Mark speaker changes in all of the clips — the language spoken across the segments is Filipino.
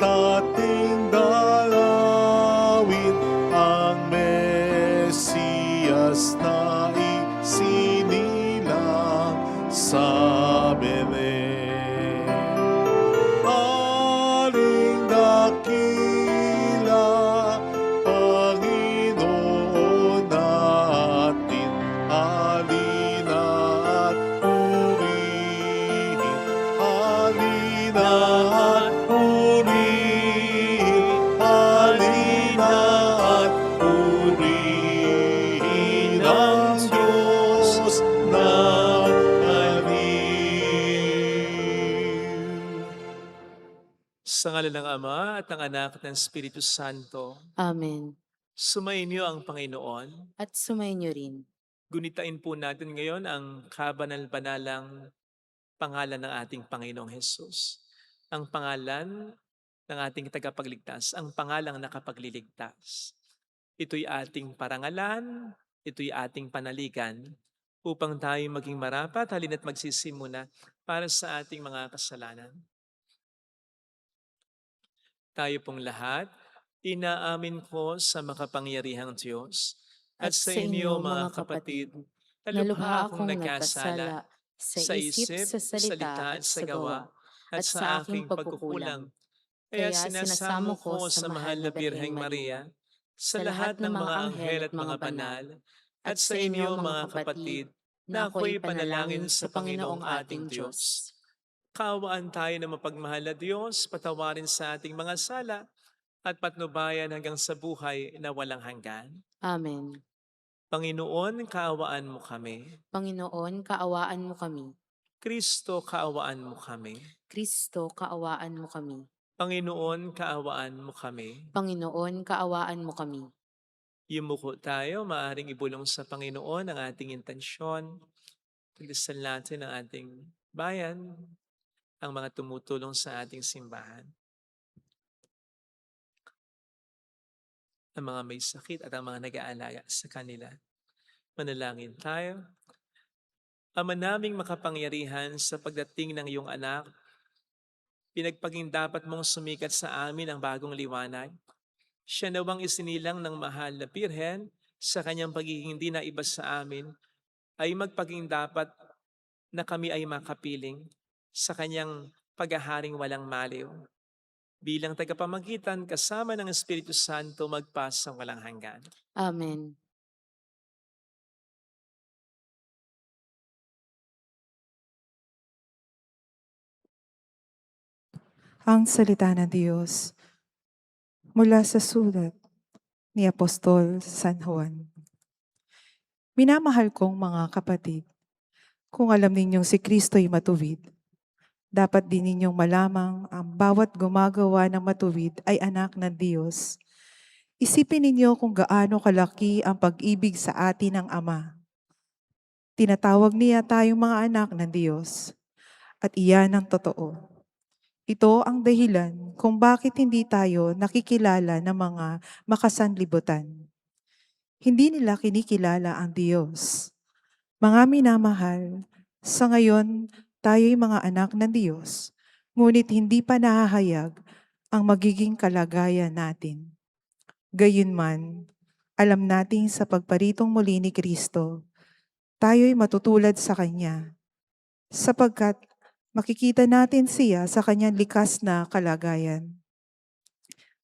Speaker 1: ating dalawin ang Mesiyas na isinilang sa Belen. Aring dakila, Panginoon natin, halina at purihin, halina at purihin, halina at purihin ang Diyos na aliw.
Speaker 2: Sa ngalan ng Ama at ng Anak at ng Espiritu Santo,
Speaker 3: Amen.
Speaker 2: sumainyo ang Panginoon.
Speaker 3: At sumainyo rin.
Speaker 2: Gunitain po natin ngayon ang kabanal-banalang pangalan ng ating Panginoong Hesus. Ang pangalan ng ating tagapagligtas, ang pangalang nakapagliligtas. Ito'y ating parangalan, ito'y ating panaligan upang tayo maging marapat, halina't magsisimuna para sa ating mga kasalanan. Tayo pong lahat, inaamin ko sa makapangyarihang Diyos at sa inyo mga kapatid, na lubha akong nagkasala sa isip, sa salita at sa gawa, at sa aking pagkukulang. Kaya sinasamo ko sa mahal na Birheng Maria, sa lahat ng mga anghel at mga banal, at sa inyo mga kapatid, na ako'y panalangin sa Panginoong ating Diyos. Kaawaan tayo na mapagmahal na Diyos, patawarin sa ating mga sala, at patnubayan hanggang sa buhay na walang hanggan.
Speaker 3: Amen.
Speaker 2: Panginoon, kaawaan mo kami.
Speaker 3: Panginoon, kaawaan mo kami.
Speaker 2: Kristo, kaawaan mo kami.
Speaker 3: Kristo, kaawaan mo kami.
Speaker 2: Panginoon, kaawaan mo kami.
Speaker 3: Panginoon, kaawaan mo kami.
Speaker 2: Yumuko tayo, maaring ibulong sa Panginoon ang ating intensyon. Pagdasal natin ang ating bayan, ang mga tumutulong sa ating simbahan. Ang mga may sakit at ang mga nag-aalaga sa kanila. Manalangin tayo. Ama naming makapangyarihan, sa pagdating ng iyong anak, pinagpaging dapat mong sumikat sa amin ang bagong liwanag. Siya nawang isinilang ng mahal na Birhen sa kanyang pagiging di na iba sa amin, ay magpaging dapat na kami ay makapiling sa kanyang paghaharing walang maliw. Bilang tagapamagitan kasama ng Espiritu Santo magpasang walang hanggan.
Speaker 3: Amen.
Speaker 4: Ang salita ng Diyos mula sa sulat ni Apostol San Juan. Minamahal kong mga kapatid, kung alam ninyong si Kristo'y matuwid, dapat din ninyong malamang ang bawat gumagawa ng matuwid ay anak ng Diyos. Isipin ninyo kung gaano kalaki ang pag-ibig sa atin ng Ama. Tinatawag niya tayong mga anak ng Diyos, at iyan ang totoo. Ito ang dahilan kung bakit hindi tayo nakikilala ng mga makasanlibutan. Hindi nila kinikilala ang Diyos. Mga minamahal, sa ngayon tayo'y mga anak ng Diyos, ngunit hindi pa nahahayag ang magiging kalagayan natin. Gayunman, alam natin sa pagparitong muli ni Kristo, tayo'y matutulad sa Kanya, sapagkat makikita natin siya sa kanyang likas na kalagayan.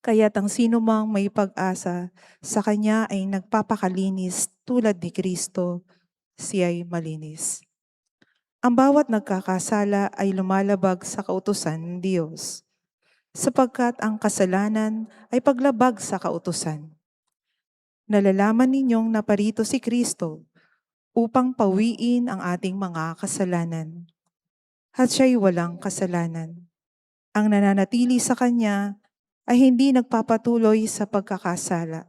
Speaker 4: Kaya't ang sino mang may pag-asa sa kanya ay nagpapakalinis tulad ni Kristo, siya'y malinis. Ang bawat nagkakasala ay lumalabag sa kautusan ng Diyos, sapagkat ang kasalanan ay paglabag sa kautusan. Nalalaman ninyong naparito si Kristo upang pawiin ang ating mga kasalanan. At siya'y walang kasalanan. Ang nananatili sa Kanya ay hindi nagpapatuloy sa pagkakasala.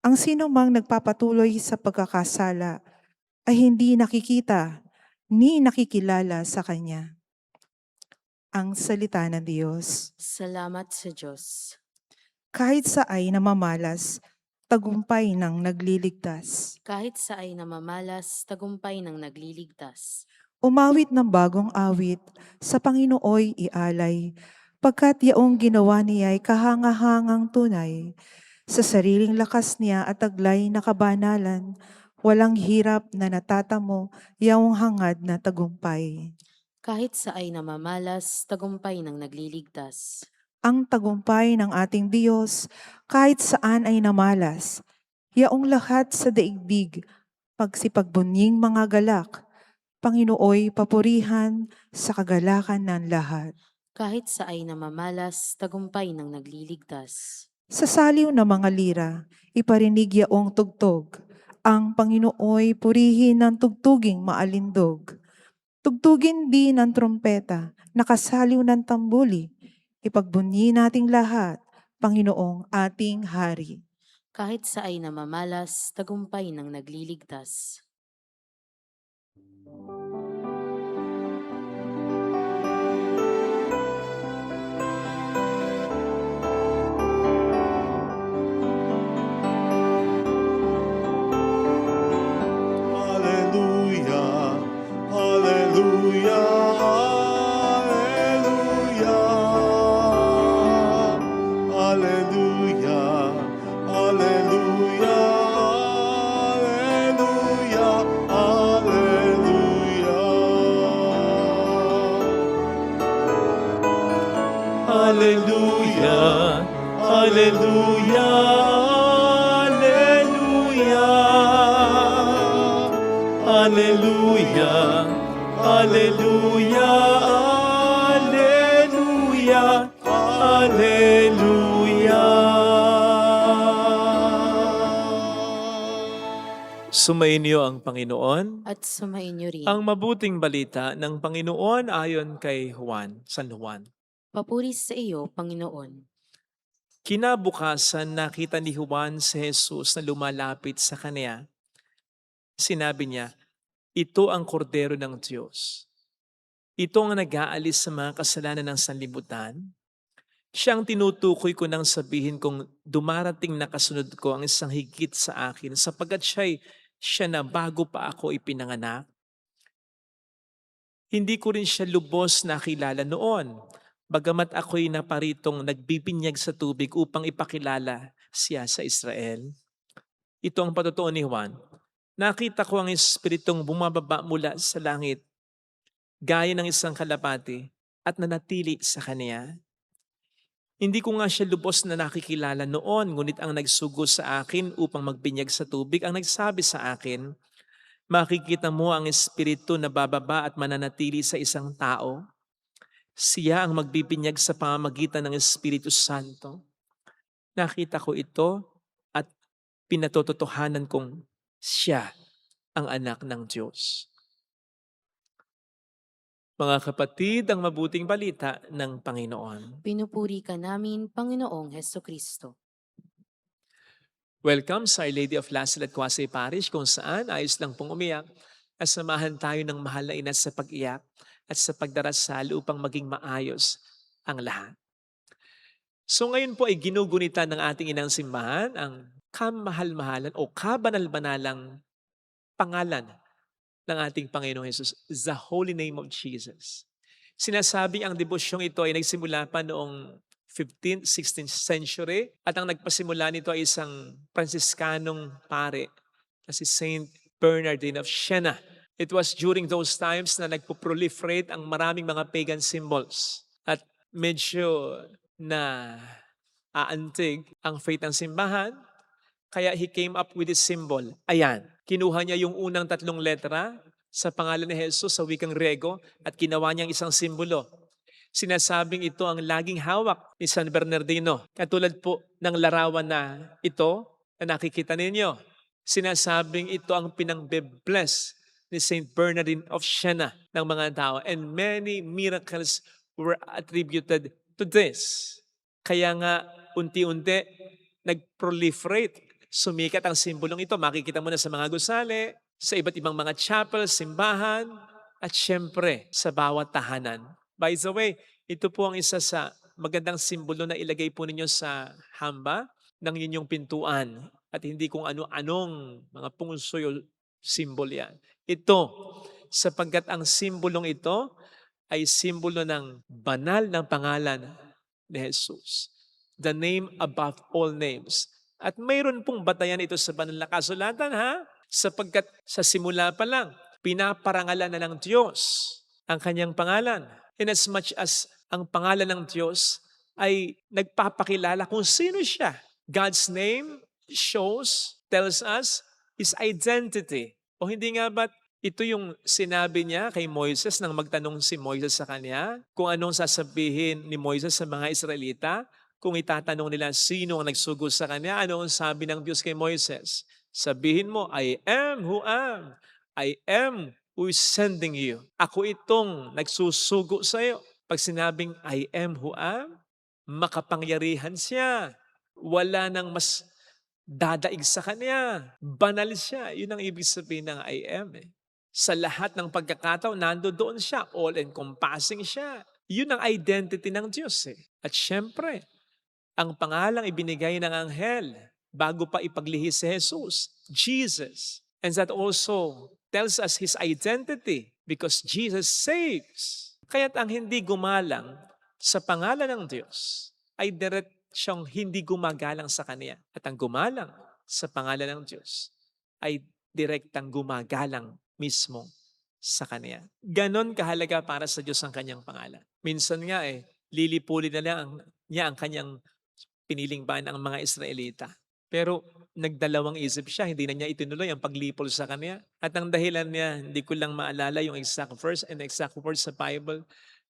Speaker 4: Ang sino mang nagpapatuloy sa pagkakasala ay hindi nakikita ni nakikilala sa Kanya. Ang salita ng Diyos.
Speaker 3: Salamat sa Diyos.
Speaker 4: Kahit sa ay namamalas, tagumpay ng nagliligtas.
Speaker 3: Kahit sa ay namamalas, tagumpay ng nagliligtas.
Speaker 4: Umawit ng bagong awit, sa Panginooy ialay, pagkat yaong ginawa niya ay kahangahangang tunay. Sa sariling lakas niya at taglay na kabanalan, walang hirap na natatamo, yaong hangad na tagumpay.
Speaker 3: Kahit sa ay namamalas, tagumpay ng nagliligtas.
Speaker 4: Ang tagumpay ng ating Diyos, kahit saan ay namalas, yaong lahat sa daigdig, pagsipagbunnying mga galak, Panginooy papurihan sa kagalakan ng lahat.
Speaker 3: Kahit sa ay namamalas, tagumpay ng nagliligtas.
Speaker 4: Sa saliw na mga lira, iparinig yaong tugtog. Ang Panginooy purihin ng tugtuging maalindog. Tugtugin din ng trompeta, nakasaliw ng tambuli. Ipagbunyi nating lahat, Panginoong ating Hari.
Speaker 3: Kahit sa ay namamalas, tagumpay ng nagliligtas.
Speaker 1: Hallelujah, hallelujah, hallelujah. Hallelujah, hallelujah, hallelujah, hallelujah. Hallelujah, hallelujah, hallelujah. Hallelujah, hallelujah, hallelujah, hallelujah.
Speaker 2: Sumainyo ang Panginoon.
Speaker 3: At sumainyo rin.
Speaker 2: Ang mabuting balita ng Panginoon ayon kay San Juan.
Speaker 3: Papuri sa iyo, Panginoon.
Speaker 2: Kinabukasan nakita ni Juan si Jesus na lumalapit sa kanya. Sinabi niya, ito ang kordero ng Diyos. Ito ang nag-aalis sa mga kasalanan ng sanlibutan. Siya ang tinutukoy ko nang sabihin kong dumarating na kasunod ko ang isang higit sa akin sapagkat siya na bago pa ako ipinanganak. Hindi ko rin siya lubos nakilala noon, bagamat ako'y naparitong nagbibinyag sa tubig upang ipakilala siya sa Israel. Ito ang patotoo ni Juan. Nakita ko ang Espiritong bumababa mula sa langit, gaya ng isang kalapati at nanatili sa kanya. Hindi ko nga siya lubos na nakikilala noon, ngunit ang nagsugo sa akin upang magbinyag sa tubig ang nagsabi sa akin, makikita mo ang Espiritu na bababa at mananatili sa isang tao. Siya ang magbibinyag sa pamamagitan ng Espiritu Santo. Nakita ko ito at pinatototohanan kong siya ang anak ng Diyos. Mga kapatid, ang mabuting balita ng Panginoon.
Speaker 3: Pinupuri ka namin, Panginoong Hesukristo.
Speaker 2: Welcome sa Our Lady of Lassel at Quasay Parish kung saan ayos lang pong umiyak at samahan tayo ng mahal na ina sa pag-iyak at sa pagdarasal upang maging maayos ang lahat. So ngayon po ay ginugunita ng ating inang simbahan ang kamahal-mahalan o kabanal-banalang pangalan ng ating Panginoong Hesus, the Holy Name of Jesus. Sinasabi ang devosyong ito ay nagsimula pa noong 15th, 16th century at ang nagpasimula nito ay isang Franciscanong pare na si Saint Bernardine of Siena. It was during those times na nagpo-proliferate ang maraming mga pagan symbols at medyo na aantig ang faith ng simbahan. Kaya he came up with this symbol. Ayan, kinuha niya yung unang 3 letra sa pangalan ni Jesus sa wikang Grego at ginawa niyang isang simbolo. Sinasabing ito ang laging hawak ni San Bernardino. Katulad po ng larawan na ito na nakikita ninyo. Sinasabing ito ang pinang-bless ni Saint Bernardine of Siena ng mga tao. And many miracles were attributed to this. Kaya nga unti-unti nag-proliferate. Sumikat ang simbolong ito. Makikita mo na sa mga gusali, sa iba't ibang mga chapel, simbahan, at syempre sa bawat tahanan. By the way, ito po ang isa sa magandang simbolo na ilagay po ninyo sa hamba ng inyong pintuan. At hindi kung ano-anong mga pungsoy o simbol yan. Ito, sapagkat ang simbolong ito ay simbolo ng banal ng pangalan ni Jesus. The name above all names. At mayroon pong batayan ito sa banal na kasulatan, ha? Sapagkat sa simula pa lang, pinaparangalan na ng Diyos ang kanyang pangalan. Inasmuch as ang pangalan ng Diyos ay nagpapakilala kung sino siya. God's name tells us His identity. O hindi nga ba't ito yung sinabi niya kay Moises nang magtanong si Moises sa kanya kung anong sasabihin ni Moises sa mga Israelita? Kung itatanong nila sino ang nagsugo sa kanya, ano ang sabi ng Diyos kay Moises? Sabihin mo, I am who am. I am who is sending you. Ako itong nagsusugo sa iyo. Pag sinabing I am who am, makapangyarihan siya. Wala nang mas dadaig sa kanya. Banal siya. Yun ang ibig sabihin ng I am. Sa lahat ng pagkakataon, nandoon siya. All-encompassing siya. Yun ang identity ng Diyos. At syempre, ang pangalang ibinigay ng anghel bago pa ipaglihis si Jesus, Jesus. And that also tells us His identity because Jesus saves. Kaya't ang hindi gumalang sa pangalan ng Diyos ay siyang hindi gumagalang sa Kanya. At ang gumalang sa pangalan ng Diyos ay direktang gumagalang mismo sa Kanya. Ganon kahalaga para sa Diyos ang Kanyang pangalan. Minsan nga lilipulin na lang niya ang Kanyang piniling bayan ang mga Israelita. Pero nagdalawang isip siya, hindi na niya itinuloy ang paglipol sa kanya. At ang dahilan niya, hindi ko lang maalala yung exact verse and exact words sa Bible,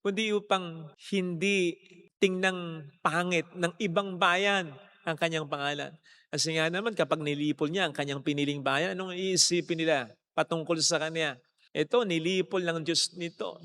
Speaker 2: kundi upang hindi tingnang pangit ng ibang bayan ang kanyang pangalan. Kasi nga naman, kapag nilipol niya ang kanyang piniling bayan, anong iisipin nila patungkol sa kanya? Ito, nilipol ng Diyos nito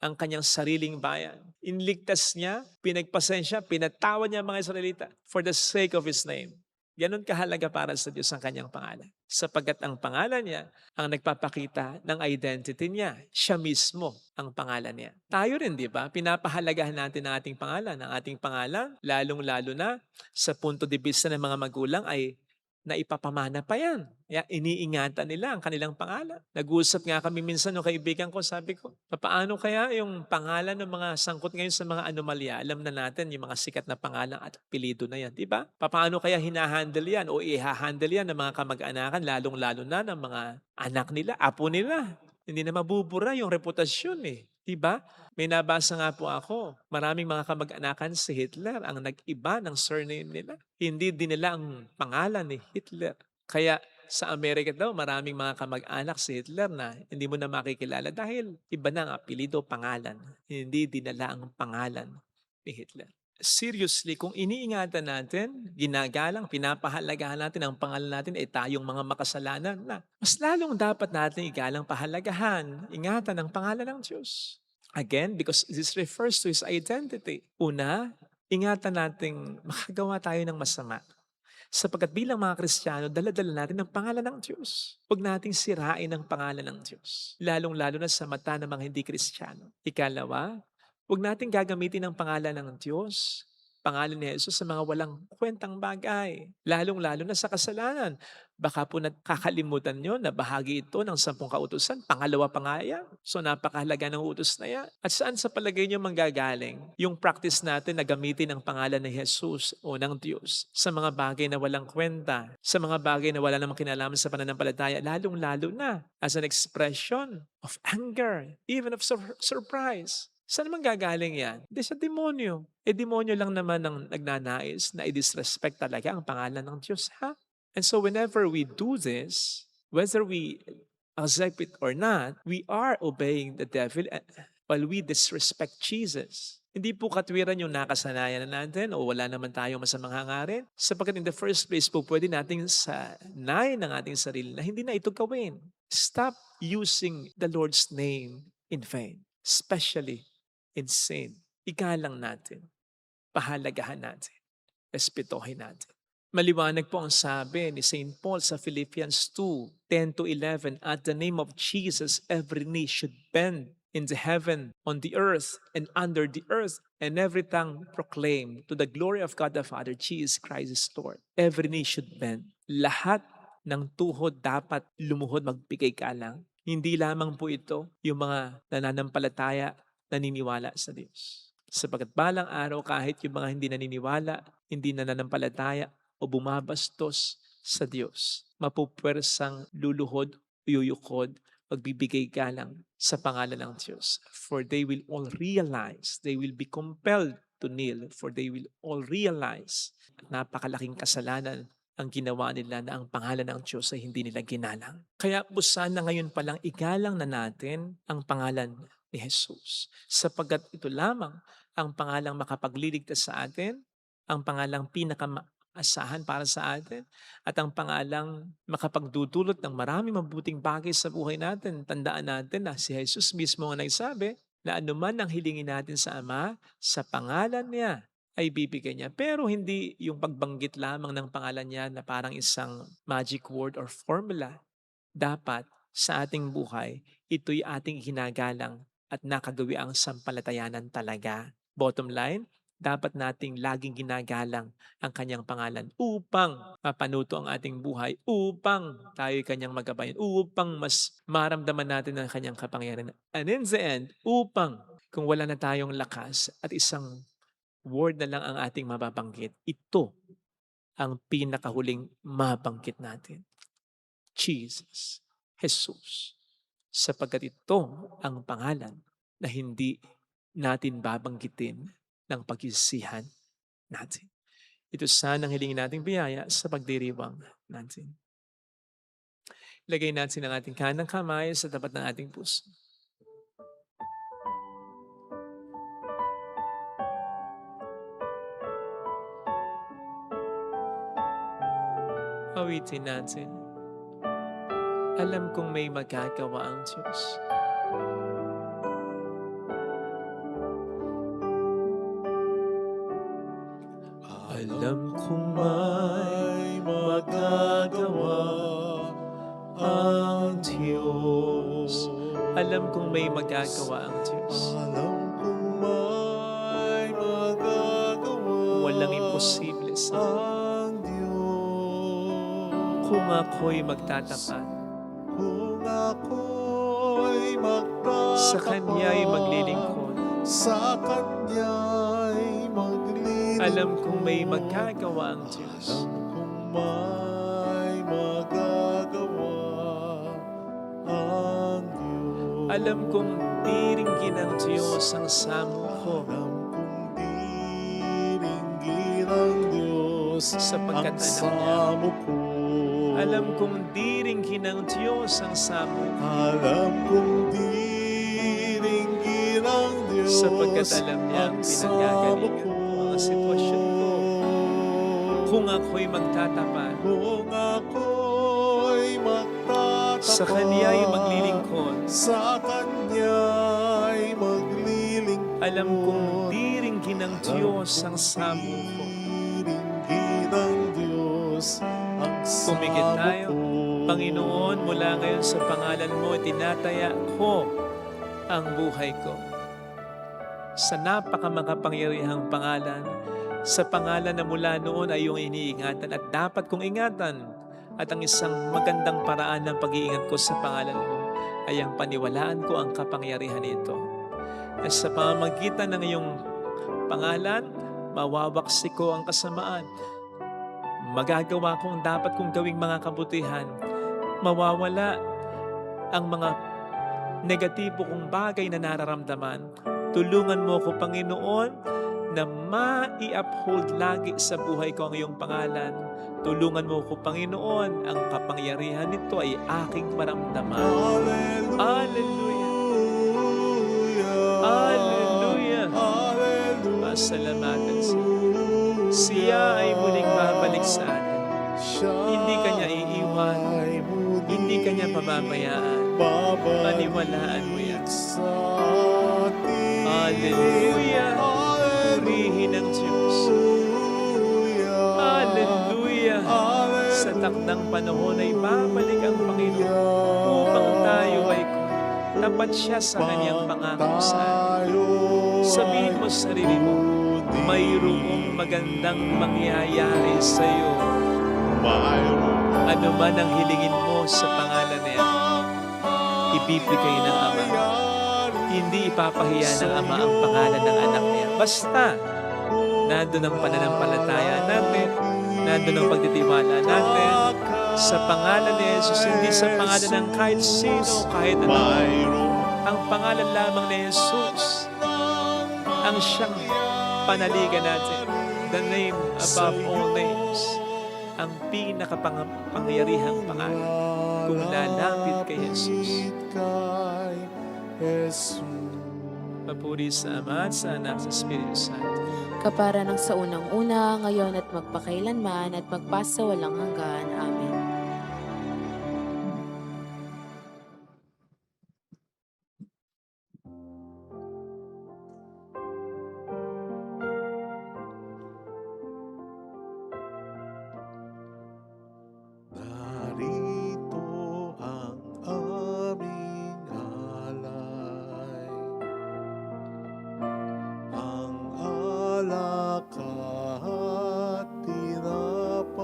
Speaker 2: ang kanyang sariling bayan. Inligtas niya, pinagpasensya, pinatawad niya ang mga Israelita for the sake of His name. Ganon kahalaga para sa Diyos ang kanyang pangalan. Sapagkat ang pangalan niya ang nagpapakita ng identity niya. Siya mismo ang pangalan niya. Tayo rin, di ba? Pinapahalagahan natin ang ating pangalan. Ang ating pangalan, lalong-lalo na sa punto de vista ng mga magulang ay naipapamana pa yan. Kaya iniingatan nila ang kanilang pangalan. Nag-uusap nga kami minsan ng kaibigan ko, sabi ko, paano kaya yung pangalan ng mga sangkot ngayon sa mga anomalya? Alam na natin yung mga sikat na pangalan at apelido na yan, di ba? Paano kaya hinahandle yan o ihahandle yan ng mga kamag-anakan, lalong-lalo na ng mga anak nila, apo nila? Hindi na mabubura yung reputasyon di ba? May nabasa nga po ako, maraming mga kamag-anakan si Hitler ang nag-iba ng surname nila. Hindi din nila ang pangalan ni Hitler. Kaya sa Amerika daw, maraming mga kamag-anak si Hitler na hindi mo na makikilala dahil iba na ang apelido, pangalan. Hindi dinala ang pangalan ni Hitler. Seriously, kung iniingatan natin, ginagalang, pinapahalagahan natin ang pangalan natin ay tayong mga makasalanan na mas lalong dapat natin igalang pahalagahan, ingatan ang pangalan ng Diyos. Again, because this refers to His identity. Una, ingatan nating makagawa tayo ng masama. Sapagkat bilang mga Kristiyano, dala-dala natin ang pangalan ng Diyos. Huwag nating sirain ang pangalan ng Diyos. Lalong-lalo na sa mata ng mga hindi Kristiyano. Ikalawa, huwag natin gagamitin ang pangalan ng Diyos, pangalan ni Jesus sa mga walang kwentang bagay. Lalong-lalo na sa kasalanan. Baka po nakakalimutan nyo na bahagi ito ng 10 kautusan. Pangalawa pa nga yan. So napakahalaga ng utos na yan. At saan sa palagay nyo manggagaling yung practice natin na gamitin ang pangalan ni Jesus o ng Diyos sa mga bagay na walang kwenta, sa mga bagay na wala namang kinalaman sa pananampalataya, lalong-lalo na as an expression of anger, even of surprise. Saan naman gagaling yan? Hindi sa demonyo. Demonyo lang naman ang nagnanais na i-disrespect talaga ang pangalan ng Diyos, ha? And so whenever we do this, whether we accept it or not, we are obeying the devil while we disrespect Jesus. Hindi po katwiran yung nakasanayan na natin o wala naman tayong masamang hangarin. Sapagkat in the first place po, pwede nating sanayin ng ating sarili na hindi na ito gawin. Stop using the Lord's name in vain, especially in sin. Igalang natin, pahalagahan natin, respetuhin natin. Maliwanag po ang sabi ni St. Paul sa Philippians 2:10-11, at the name of Jesus, every knee should bend in the heaven, on the earth, and under the earth, and every tongue proclaim to the glory of God the Father, Jesus Christ is Lord. Every knee should bend. Lahat ng tuhod dapat lumuhod, magbigay galang. Hindi lamang po ito yung mga nananampalataya, naniniwala sa Diyos. Sapagkat balang araw kahit yung mga hindi naniniwala, hindi nananampalataya o bumabastos sa Diyos, mapupwersang luluhod, yuyukod, magbibigay galang sa pangalan ng Diyos. For they will all realize, they will be compelled to kneel, for they will all realize napakalaking kasalanan ang ginawa nila na ang pangalan ng Diyos ay hindi nila ginalang. Kaya po sana ngayon palang igalang na natin ang pangalan ni Jesus. Sapagkat ito lamang ang pangalang makapagliligtas sa atin, ang pangalang pinakamaasahan para sa atin, at ang pangalang makapagdudulot ng maraming mabuting bagay sa buhay natin. Tandaan natin na si Jesus mismo ang nagsabi na anuman ang hilingin natin sa Ama, sa pangalan niya ay bibigyan niya. Pero hindi yung pagbanggit lamang ng pangalan niya na parang isang magic word or formula. Dapat sa ating buhay, ito'y ating ginagalang at nakagawi ang sampalatayanan talaga. Bottom line, dapat nating laging ginagalang ang kanyang pangalan upang mapanuto ang ating buhay, upang tayo'y kanyang magabayan, upang mas maramdaman natin ang kanyang kapangyarihan. And in the end, upang kung wala na tayong lakas at isang word na lang ang ating mababanggit, ito ang pinakahuling mabanggit natin. Jesus, Jesus. Sapagkat ito ang pangalan na hindi natin babanggitin ng pagsisihan natin. Ito sana ang hilingin nating biyaya sa pagdiriwang natin. Ilagay natin ang ating kanang kamay sa tapat ng ating puso. Awitin natin. Alam kong may magagawa ang Diyos. Alam kong may magagawa ang Diyos. Alam kong may magagawa ang Diyos.
Speaker 1: Alam kong may magagawa
Speaker 2: Walang imposible sa
Speaker 1: ang Diyos.
Speaker 2: kung ako'y magtatapat.
Speaker 1: Kung ako'y magtatapat
Speaker 2: Sa Kanya'y maglilingkod.
Speaker 1: sa Kanya'y maglilingkod.
Speaker 2: Alam kong may magagawa ang Diyos.
Speaker 1: Alam kong may magagawa ang Diyos.
Speaker 2: Alam kong diringgin ng Diyos ang samo ko.
Speaker 1: Alam kong diringgin ng Diyos
Speaker 2: Sapagkat
Speaker 1: ang
Speaker 2: alam niya.
Speaker 1: samo ko.
Speaker 2: Alam kong diringgin ng Diyos ang samo ko.
Speaker 1: Alam kong diringgin ng Diyos
Speaker 2: Sapagkat alam niya ang
Speaker 1: samo
Speaker 2: pinanggagalingan
Speaker 1: ko.
Speaker 2: ng mga sitwasyon ko. Kung ako'y magtatapat,
Speaker 1: Kung ako'y magtatapat
Speaker 2: sa Kanya'y maglilingkod.
Speaker 1: sa Kanya'y maglilingkod.
Speaker 2: Alam kong diringgin ng Diyos ang samo ko.
Speaker 1: Diringgin ng Diyos ang samo
Speaker 2: Pumikit tayo.
Speaker 1: ko.
Speaker 2: Panginoon, mula ngayon sa pangalan mo, tinataya ko ang buhay ko. Sa napakamakapangyarihang pangalan, sa pangalan na mula noon ay iyong iniingatan at dapat kong ingatan. At ang isang magandang paraan ng pag-iingat ko sa pangalan mo ay ang paniwalaan ko ang kapangyarihan nito. At sa pamamagitan ng iyong pangalan, mawawaksi ko ang kasamaan. Magagawa ko ang dapat kong gawing mga kabutihan. Mawawala ang mga negatibo kong bagay na nararamdaman. Tulungan mo ko, Panginoon, na ma-i-uphold lagi sa buhay ko ang iyong pangalan. Tulungan mo ko, Panginoon, ang kapangyarihan nito ay aking maramdaman. Hallelujah! Hallelujah!
Speaker 1: Hallelujah!
Speaker 2: Pasalamatan siya. Siya ay muling babalik sa atin. Hindi kanya iiwan. Hindi kanya pababayaan. Paniwalaan mo yan. Hallelujah! Purihin ang Diyos. Hallelujah! Sa takdang panahon ay babalik ang Panginoon upang tayo ay tapat siya sa kanyang pangako sa atin. Sabihin mo sa sarili mo, mayroong magandang mangyayari sa iyo. Ano man ang hilingin mo sa pangalan niya, ibibigay ng Ama. Hindi ipapahiya ng Ama ang pangalan ng anak niya. Basta, nandun ang pananampalataya natin, nandun ang pagtitiwala natin, sa pangalan ni Jesus, hindi sa pangalan ng kahit sino, kahit ano.
Speaker 1: mayroong
Speaker 2: Ang pangalan lamang ni Jesus, ang siyang panaligan natin. The name above all names. Ang pinakapangyarihang pangalan. Kung lalapit kay Jesus.
Speaker 1: kay Jesus.
Speaker 2: Papuri sa Ama at sa Anak at sa Espiritu Santo.
Speaker 3: Kapara ng sa unang-una, ngayon at magpakailanman at magpasawalang hanggan. Amen.
Speaker 1: Narito ang aming alay, ang alak at tinapay,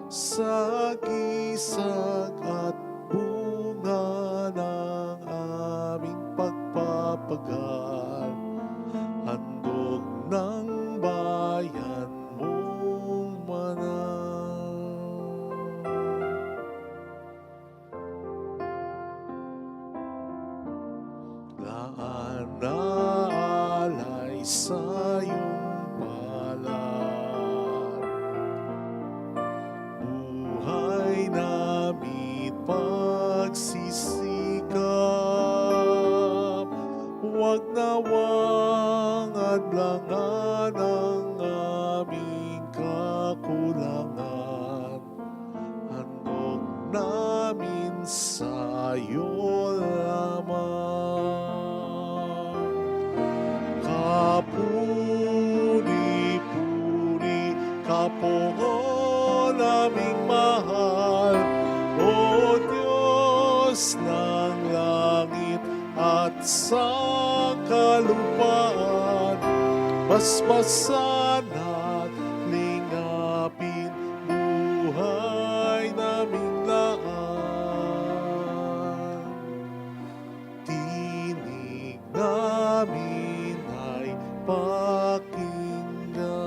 Speaker 1: sagisag at bunga ng aming pagpapagal, handog ng bayan mong manang. Laan na alay sa iyong palad, buhay namin pagsisikap, huwag nawang adlangan ang aming kakulangan, handog namin sa iyo lamang. Kapuri-puri ka po naming mahal, O Diyos ng langit at sa kalupaan, basbasan at lingapin buhay naming lahat. Tinig namin ay pakinggan.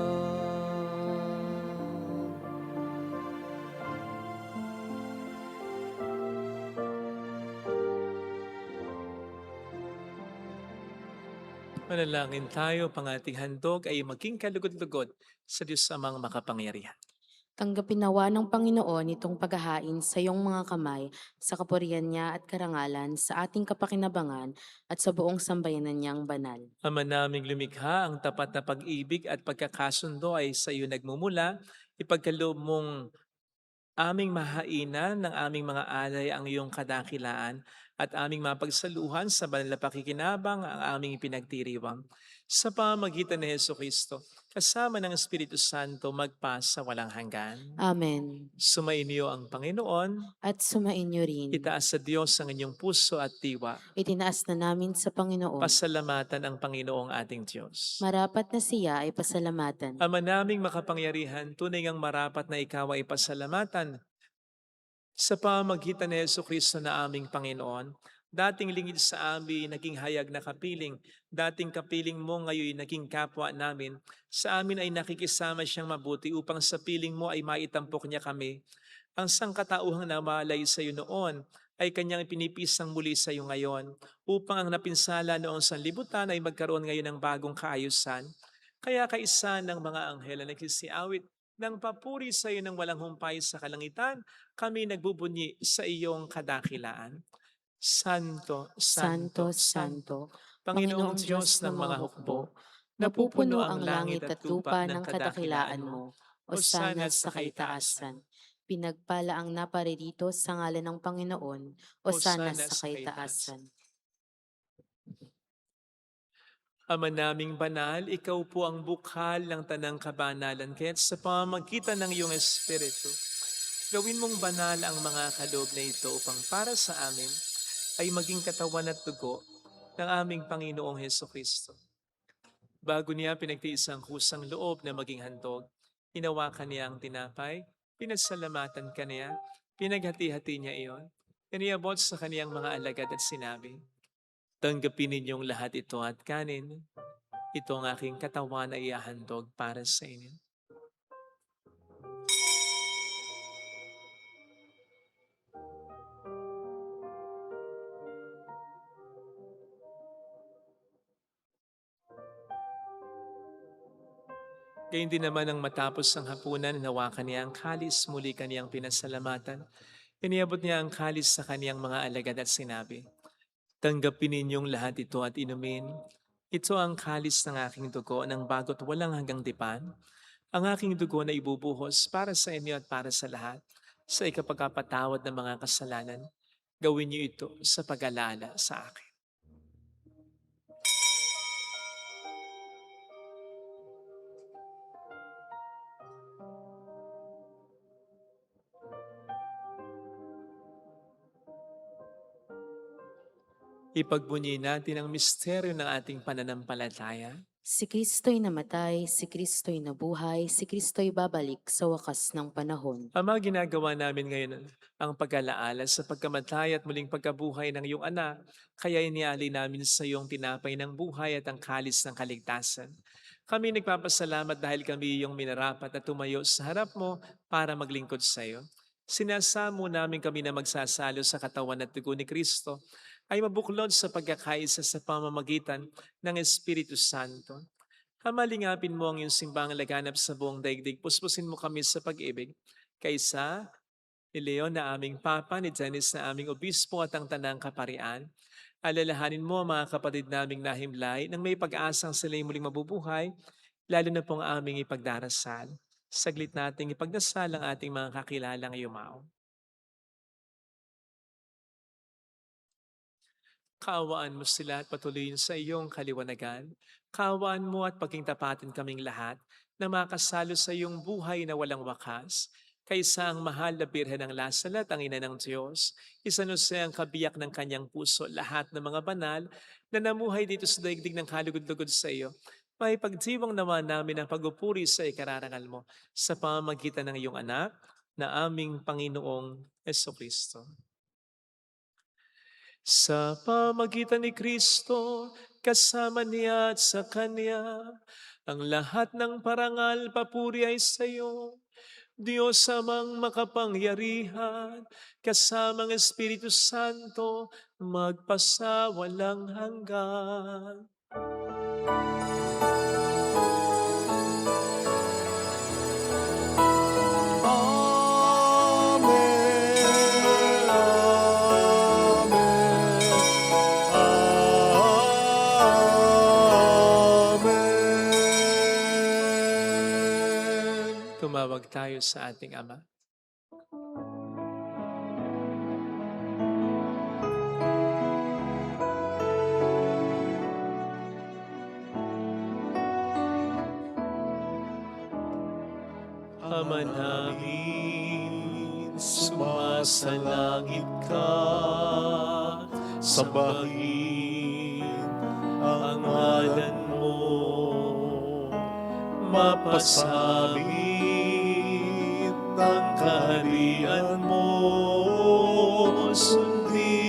Speaker 2: Manalangin tayo, pang ating handog ay maging kalugod-lugod sa Diyos Amang makapangyarihan.
Speaker 3: Tanggapin nawa ng Panginoon itong paghahain sa iyong mga kamay, sa kapurihan niya at karangalan, sa ating kapakinabangan at sa buong sambayanan niyang banal.
Speaker 2: Ama naming lumikha, ang tapat na pag-ibig at pagkakasundo ay sa iyo nagmumula. Ipagkaloob mong aming mahainan ng aming mga alay ang iyong kadakilaan at aming mapagsaluhan sa banal na pakikinabang ang aming pinagdiriwang. Sa pamamagitan ni Jesucristo, kasama ng Espiritu Santo, magpasa walang hanggan.
Speaker 3: Amen.
Speaker 2: Sumainyo ang Panginoon,
Speaker 3: At sumainyo rin.
Speaker 2: itaas sa Diyos ang inyong puso at diwa.
Speaker 3: Itinaas na namin sa Panginoon.
Speaker 2: Pasalamatan ang Panginoong ating Diyos.
Speaker 3: Marapat na siya ay pasalamatan.
Speaker 2: Ama naming makapangyarihan, tunay ngang marapat na ikaw ay pasalamatan sa pamamagitan ni Jesucristo na aming Panginoon. Dating lingid sa amin, naging hayag na kapiling. Dating kapiling mo, ngayon naging kapwa namin. Sa amin ay nakikisama siyang mabuti upang sa piling mo ay maitampok niya kami. Ang sangkatauhang namalay sa iyo noon ay kanyang pinipisang muli sa iyo ngayon upang ang napinsala noong sanlibutan ay magkaroon ngayon ng bagong kaayusan. Kaya kaisa ng mga anghel na nagsisiawit ng papuri sa iyo ng walang humpay sa kalangitan, kami nagbubunyi sa iyong kadakilaan. Santo,
Speaker 3: Santo,
Speaker 2: Santo,
Speaker 3: Santo,
Speaker 2: Panginoong Diyos ng mga hukbo,
Speaker 3: napupuno ang langit at lupa ng kadakilaan mo. Hosana sa kaitaasan. Pinagpala ang naparirito sa ngalan ng Panginoon. Hosana sa kaitaasan.
Speaker 2: Ama naming banal, ikaw po ang bukhal ng tanang kabanalan, kaya't sa pamamagitan ng iyong Espiritu, gawin mong banal ang mga kaloob na ito upang para sa amin ay maging katawan at dugo ng aming Panginoong Hesukristo. Bago niya pinagtiis ang kusang loob na maging handog, hinawakan niya ang tinapay, pinasalamatan ka niya, pinaghati-hati niya iyon, iniabot sa kaniyang mga alagad at sinabi, Tanggapin ninyong lahat ito at kanin. Ito ang aking katawan na ihahandog para sa inyo. Gayun din naman ang matapos ang hapunan, hinawakan niya ang kalis, muli kaniyang pinasalamatan. Iniabot niya ang kalis sa kaniyang mga alagad at sinabi, tanggapin ninyong lahat ito at inumin. Ito ang kalis ng aking dugo ng bago't walang hanggang dipan. Ang aking dugo na ibubuhos para sa inyo at para sa lahat sa ikapagpapatawad ng mga kasalanan. Gawin niyo ito sa pag-alala sa akin. Ipagbunyi natin ang misteryo ng ating pananampalataya.
Speaker 3: Si Kristo'y namatay, si Kristo'y nabuhay, si Kristo'y babalik sa wakas ng panahon.
Speaker 2: Ama, ginagawa namin ngayon ang pag-alaala sa pagkamatay at muling pagkabuhay ng iyong anak, kaya iniali namin sa iyong tinapay ng buhay at ang kalis ng kaligtasan. Kami nagpapasalamat dahil kami iyong minarapat at tumayo sa harap mo para maglingkod sa iyo. Sinasamo namin kami na magsasalo sa katawan at dugo ni Kristo ay mabuklod sa pagkakaisa sa pamamagitan ng Espiritu Santo. Hamalingapin mo ang iyong simbang laganap sa buong daigdig. Puspusin mo kami sa pag-ibig. Kaysa ni Leon na aming Papa, ni Dennis na aming Obispo at ang Tanang Kaparian. Alalahanin mo ang mga kapatid naming nahimlay nang may pag-asang sila'y muling mabubuhay, lalo na pong aming ipagdarasal. Saglit nating ipagdasal ang ating mga kakilalang yumao. Kaawaan mo sila at patuloyin sa iyong kaliwanagan. Kaawaan mo at pagkingtapatin kaming lahat na makasalo sa iyong buhay na walang wakas. Kaysa ang mahal na Birhen ng Lasalat, ang ina ng Diyos, isanuse ang kabiyak ng kanyang puso lahat ng mga banal na namuhay dito sa daigdig ng kalugod-lugod sa iyo. May pagdiwang naman namin ang pagupuri sa ikararangal mo sa pamamagitan ng iyong anak na aming Panginoong Jesucristo. Sa pamagitan ni Kristo, kasama niya at sa Kanya, ang lahat ng parangal papuri ay sa iyo. Diyos amang makapangyarihan, kasamang Espiritu Santo, magpasawalang hanggan.
Speaker 1: Amen. Amen.
Speaker 2: Tumawag tayo sa ating Ama. Ama namin, sumasalangit ka, sambahin ang ngalan mo, mapasamin ang kaharian mo, sundin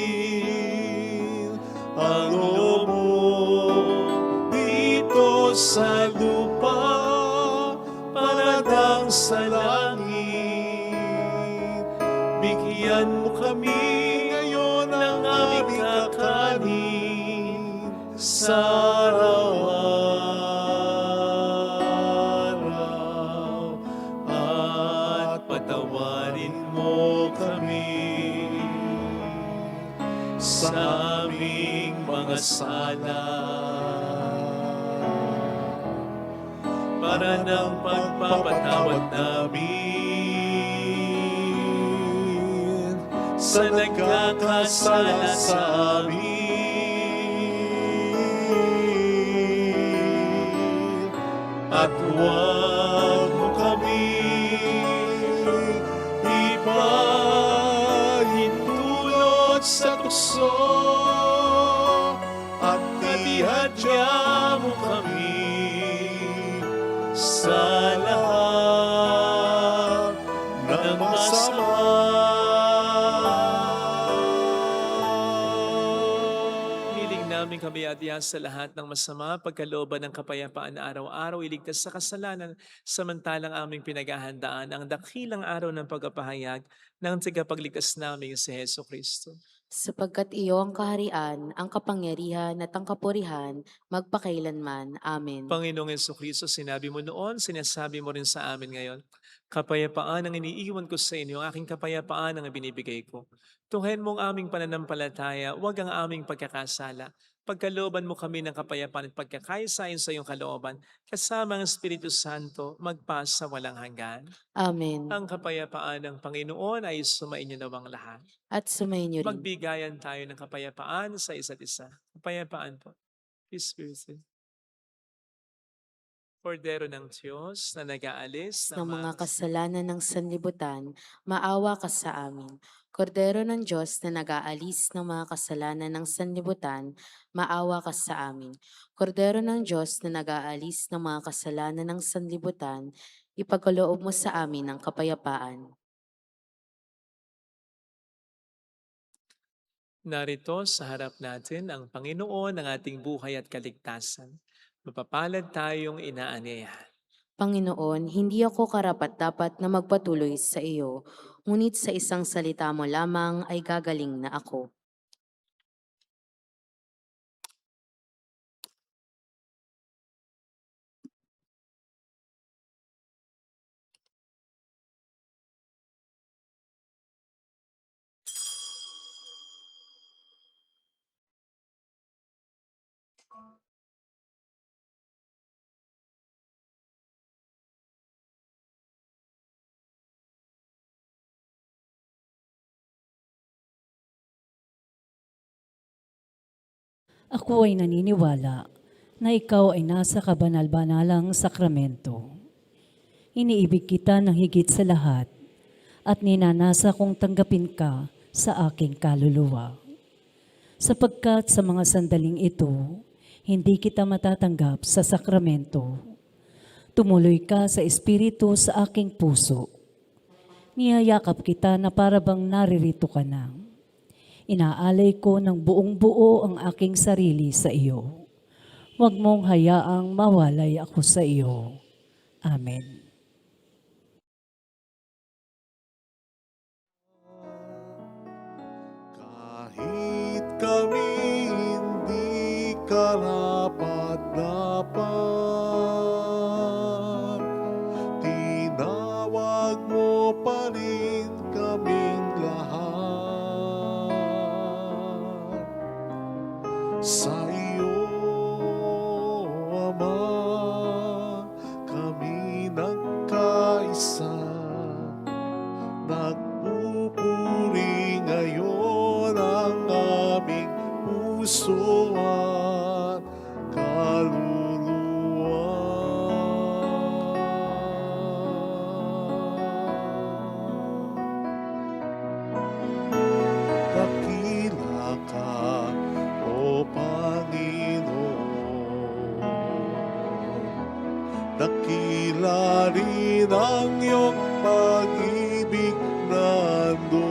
Speaker 2: ang loob mo dito sa lupa paradang sa langit. Bigyan mo kami ngayon ng aming kakanin sa araw-araw at patawarin mo kami sa aming mga sala para ng pagpapatawad namin sa nagkakasala sa amin. At huwag mo kami ipahintulot sa tukso at ihadya mo kami sa lahat ng masama. Hiling Lumayadya sa lahat ng masama, pagkalooban ng kapayapaan na araw-araw, iligtas sa kasalanan, samantalang aming pinaghahandaan ang dakilang araw ng pagpapahayag ng tagapagligtas namin si Heso Kristo.
Speaker 3: Sapagkat iyo ang kaharian, ang kapangyarihan at ang kapurihan, magpakailanman. Amen.
Speaker 2: Panginoong Kristo, sinabi mo noon, sinasabi mo rin sa amin ngayon, kapayapaan ang iniiwan ko sa inyo, aking kapayapaan ang binibigay ko. Tunghayan mo ang aming pananampalataya, huwag ang aming pagkakasala. Pagkalooban mo kami ng kapayapaan at pagkakaisa-ayon sa iyong kalooban, kasama ang Espiritu Santo, magpas sa walang hanggan.
Speaker 3: Amen.
Speaker 2: Ang kapayapaan ng Panginoon ay sumainyo nawang lahat.
Speaker 3: At sumayin niyo rin.
Speaker 2: Magbigayan tayo ng kapayapaan sa isa't isa. Kapayapaan po. Peace be with you. Kordero ng Diyos na nag-aalis
Speaker 3: Ng mga kasalanan ng sanlibutan, maawa ka sa amin. Kordero ng Diyos na nag-aalis ng mga kasalanan ng sanlibutan, maawa ka sa amin. Kordero ng Diyos na nag-aalis ng mga kasalanan ng sanlibutan, ipagkaloob mo sa amin ang kapayapaan.
Speaker 2: Narito sa harap natin ang Panginoon ng ating buhay at kaligtasan. Mapapalad tayong inaanyayahan.
Speaker 3: Panginoon, hindi ako karapat-dapat na magpatuloy sa iyo, ngunit sa isang salita mo lamang ay gagaling na ako.
Speaker 5: Ako ay naniniwala na ikaw ay nasa kabanal-banalang sakramento. Iniibig kita ng higit sa lahat at ninanasa kong tanggapin ka sa aking kaluluwa. Sapagkat sa mga sandaling ito, hindi kita matatanggap sa sakramento. Tumuloy ka sa Espiritu sa aking puso. Niyayakap kita na parabang naririto ka na. Inaalay ko ng buong buo ang aking sarili sa iyo. Huwag mong hayaang mawalay ako sa iyo. Amen.
Speaker 1: Kahit kami hindi karapat-dapat, tinawag mo pa rin kaming lahat. Sa iyo, Ama, kami nagkaisa. Nagpupuri ngayon ang aming puso at kaluluwa. Dakila ka, O Panginoon. Dakila rin ang iyong pag-ibig nandun.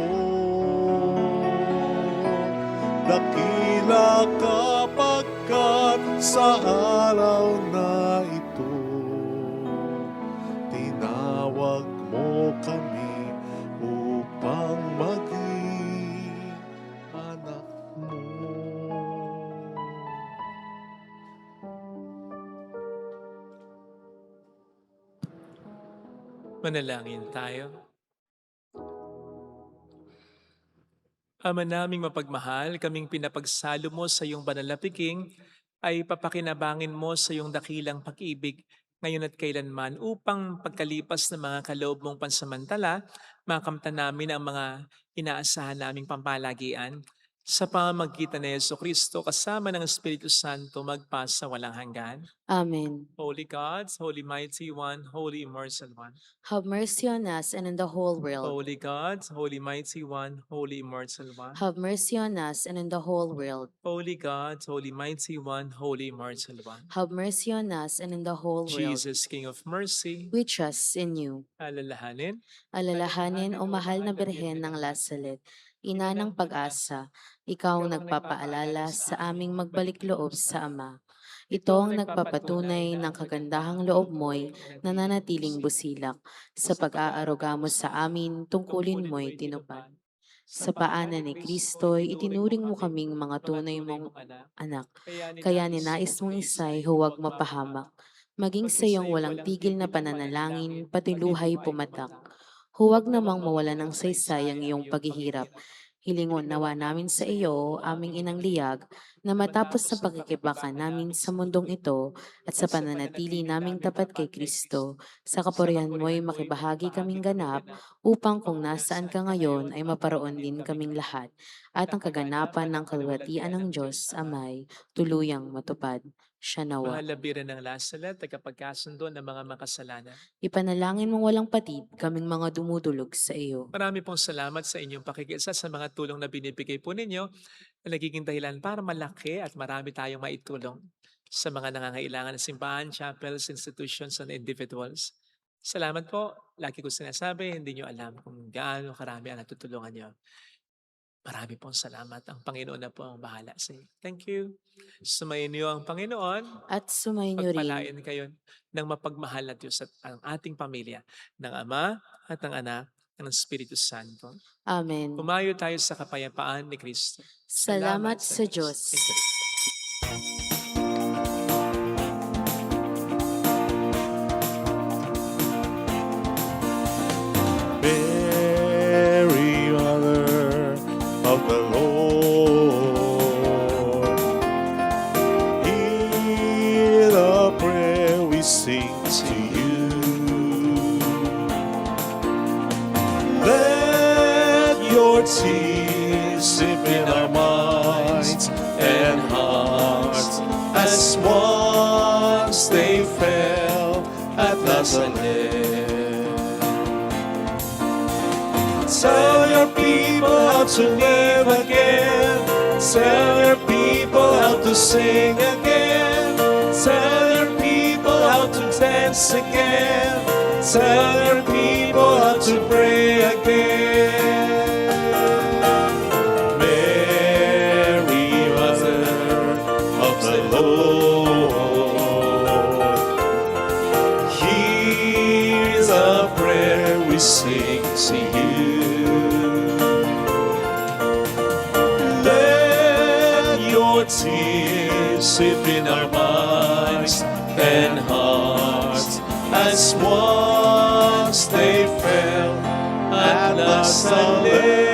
Speaker 1: Dakila ka pagkat sa araw na ito, tinawag mo kami upang maging anak mo.
Speaker 2: Manalangin tayo. Ama naming mapagmahal, kaming pinapagsalo mo sa iyong banal na piking, ay papakinabangin mo sa iyong dakilang pag-ibig ngayon at kailanman upang pagkalipas ng mga kaloob mong pansamantala, makamtan namin ang mga inaasahan naming pampalagian sa pamamagitan ni Yesu Kristo kasama ng Espiritu Santo magpasa walang hanggan.
Speaker 3: Amen.
Speaker 2: Holy God, Holy Mighty One, Holy Immortal One.
Speaker 3: Have mercy on us and on the whole world.
Speaker 2: Holy God, Holy Mighty One, Holy Immortal One.
Speaker 3: Have mercy on us and on the whole world.
Speaker 2: Holy God, Holy Mighty One, Holy Immortal One.
Speaker 3: Have mercy on us and on the whole world.
Speaker 2: Jesus, King of Mercy,
Speaker 3: We trust in you.
Speaker 2: alalahanin,
Speaker 3: Alalahanin o mahal na Birhen ng Lasalet, Ina ng pag-asa, ikaw ang nagpapaalala sa aming magbalik loob sa Ama. Ito ang nagpapatunay ng kagandahang loob mo'y nananatiling busilak. Sa pag-aaruga mo sa amin, tungkulin mo'y tinupad. Sa paanan ni Kristo'y itinuring mo kaming mga tunay mong anak. Kaya ninais mong isa'y huwag mapahamak. Maging sa iyong walang tigil na pananalangin, pati luhay pumatak. Huwag namang mawala ng saysay ang iyong paghihirap. Hilingon nawa namin sa iyo, aming inang liyag, na matapos na pagkikibaka namin sa mundong ito at sa pananatili naming tapat kay Kristo, sa kapurihan mo'y makibahagi kaming ganap upang kung nasaan ka ngayon ay maparoon din kaming lahat at ang kaganapan ng kalwatian ng Diyos Amay tuluyang matupad. Siya nawa.
Speaker 2: Mga labiran ng lasalat, tagapagkasundo ng mga makasalanan.
Speaker 3: Ipanalangin mong walang patid kaming mga dumudulog sa iyo.
Speaker 2: Marami pong salamat sa inyong pakikisa sa mga tulong na binibigay po ninyo na nagiging dahilan para malaki at marami tayong maitulong sa mga nangangailangan ng simbahan, chapels, institutions, and individuals. Salamat po. Lagi ko sinasabi, hindi nyo alam kung gaano karami ang natutulungan nyo. Marami pong salamat. Ang Panginoon na po ang bahala sa inyo. Thank you. Sumayin niyo ang Panginoon.
Speaker 3: At sumayin rin.
Speaker 2: Pagpalain kayo ng mapagmahal na Diyos at ang ating pamilya ng Ama at ng Anak at ng Espiritu Santo.
Speaker 3: Amen.
Speaker 2: Umayo tayo sa kapayapaan ni Kristo.
Speaker 3: Salamat sa Diyos.
Speaker 2: Thank you.
Speaker 1: Mary, Mother of the Lord, hear the prayer we sing to you. Let your tears sip in our minds and hearts as once they fell at Nazareth. Tell your people how to live again. Tell your people how to sing again. Tell your people how to dance again. Tell your people how to pray again. Mary, Mother of the Lord, hear the prayer we sing to you. Let your tears sip in our minds and hearts as once they fell at Nazareth.